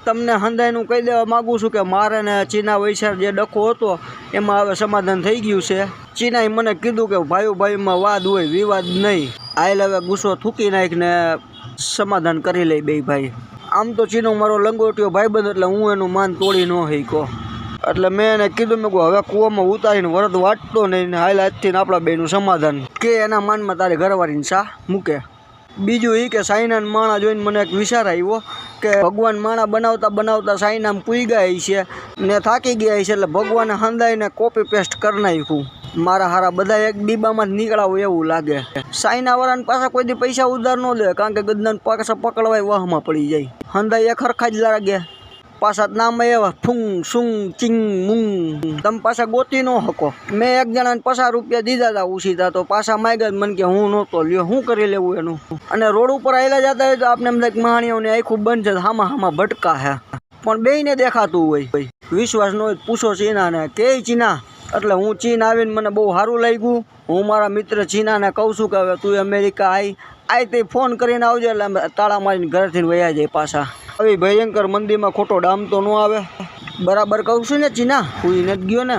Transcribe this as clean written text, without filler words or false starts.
તમને હંધાઈનું કહી દેવા માગું છું કે મારે ને ચીના વૈશાળ જે ડખો હતો એમાં હવે સમાધાન થઈ ગયું છે. ચીનાએ મને કીધું કે ભાઈમાં વાદ હોય વિવાદ નહીં, આયલ હવે ગુસ્સો થૂકી નાખીને સમાધાન કરી લઈ બે ભાઈ. આમ તો ચીનો મારો લંગોટીયો ભાઈબંધ એટલે હું એનું માન તોડી ન શક્યો. એટલે મેં એને કીધું મેં કહું હવે કૂવામાં ઉતારીને વરદ વાટતો નહીં ને હાલ આજથી આપણા બેનું સમાધાન કે એના માનમાં તારે ઘરવાળીને સા મૂકે. બીજું એ કે સાઈનાન માણા જોઈને મને એક વિચાર આવ્યો કે ભગવાન માણા બનાવતા બનાવતા સાઈનામ પૂઈ ગયા છે ને થાકી ગયા છે એટલે ભગવાને હંધાઈને કોપી પેસ્ટ કરી નાખ્યું. મારા હારા બધા એક ડીબામાં જ નીકળાવું એવું લાગે. સાઈના વાળાને પાછા કોઈ દી પૈસા ઉધાર ન દે કારણ કે ગદ્દાને પાછા પકડવાય વાહમાં પડી જાય. હંધાઈ એક હરખા જ લાગે. પાછા નામ એવા ફૂંગ સુંગ ચિંગ મુંગ તમે પાછા ગોતી ન શકો. મેં એક જણાને 50 રૂપિયા દીધા હતા ઉછીતા તો પાછા માગ્યા મને કે હું નહોતો લ્યો શું કરી લેવું એનું. અને રોડ ઉપર આવેલા જતા હોય તો આપણે એમ થાય મહાણીઓને આખું બંધ છે હામાં હામાં ભટકા હે પણ બેયને દેખાતું હોય. વિશ્વાસ ન હોય પૂછો ચીનાને કે ચીના. એટલે હું ચીન આવીને મને બહુ સારું લાગ્યું. હું મારા મિત્ર ચીનાને કહું છું કે હવે તું અમેરિકા આય તે ફોન કરીને આવજે એટલે તાળા મારીને ઘરેથી વયા જાય પાછા. આવી ભયંકર મંદીમાં ખોટો ડામ તો ન આવે. બરાબર કહું છું ને ચીના હું નથી ગયો ને.